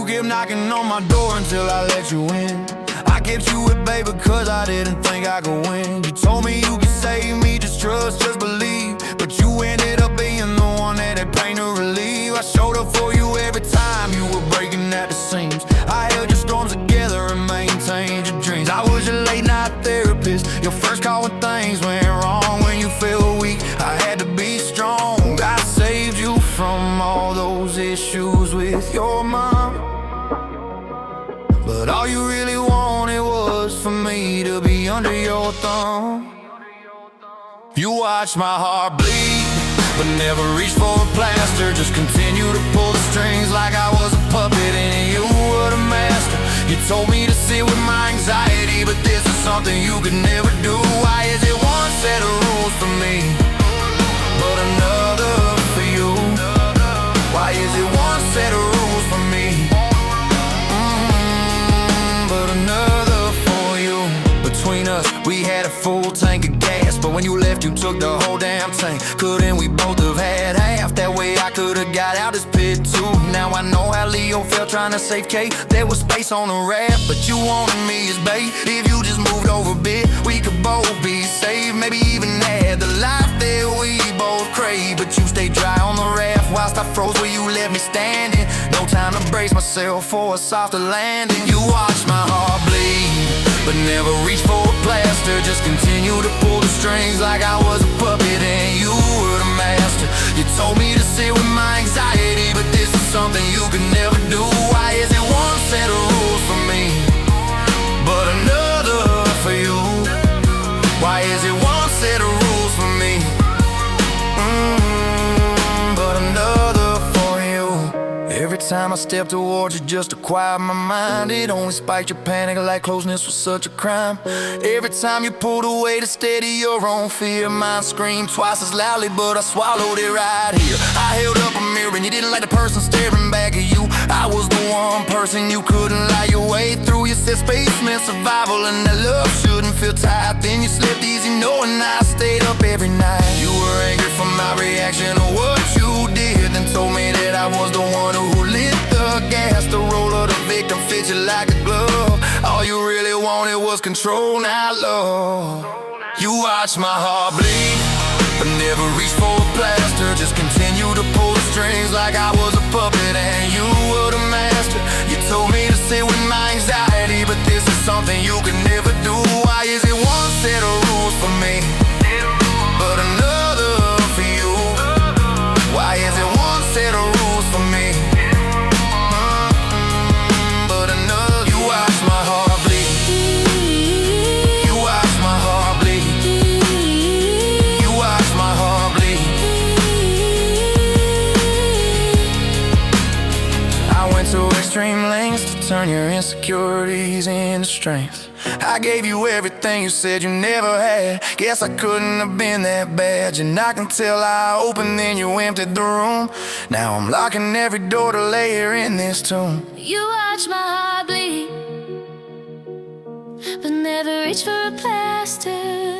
kept knocking on my door until I let you in. I kept you with baby cause I didn't think I could win. You told me you could save me, just trust, just believe. But you ended up being the one that had pain to relieve. I showed up for you every time you were breaking at the seams. I held your storms together and maintained your dreams. I was your late night therapist, your first call when things went wrong. When you felt weak, I had to be strong. I saved you from all those issues with your mom. But all you really wanted was for me to be under your thumb. You watched my heart bleed, but never reached for a plaster. Just continue to pull the strings like I was a puppet and you were the master. You told me to sit with my anxiety, but this is something you could never do. Why is it one set of rules for me, but another for you? Why is it one set of rules for me, but another for you? Between us, we had a full tank of gas, but when you left, you took the whole damn tank. Couldn't we both have had half? That way I could've got out this pit too. Now I know how Leo felt trying to save Kate. There was space on the raft, but you wanted me as bait. If you just moved over a bit, we could both be saved. Maybe even had the life that we both crave. But you stayed dry on the raft whilst I froze where you left me standing. No time to brace myself for a softer landing. You watched my heart bleed, but never reached for a plaster. Just continue to pull the strings like I was a puppet and you were the master. You told me to sit with my anxiety, but this is something you could never do. Why is it one set of rules for me, but another for you? Why is it one set of rules for me, but another for you? Every time I step towards you just to quiet my mind, it only spiked your panic like closeness was such a crime. Every time you pulled away to steady your own fear, mine screamed twice as loudly, but I swallowed it right here. I held up a mirror and you didn't like the person staring back at you. I was the one person you couldn't lie your way through. You said space meant survival and that love shouldn't feel tight. Then you slept easy knowing I stayed up every night. You were angry for my reaction to what you did, then told me that I was the one who lit the gas. The role of the victim fits you like a glove. All you really wanted was control, not love. You watched my heart bleed, but never reached for a plaster. Just continue to pull the strings like I was a puppet and you were the master. You told me to sit with my anxiety, but this is something you could never do. Why is it one set of rules for me, but another for you? Why is it one set of rules for me, but another? You watch my heart bleed. You watch my heart bleed. You watch my heart bleed. I went to extreme lengths to turn your insecurities into strength. I gave you everything you said you never had. Guess I couldn't have been that bad. You're knocking till I opened, then you emptied the room. Now I'm locking every door to lay here in this tomb. You watch my heart bleed, but never reach for a plaster.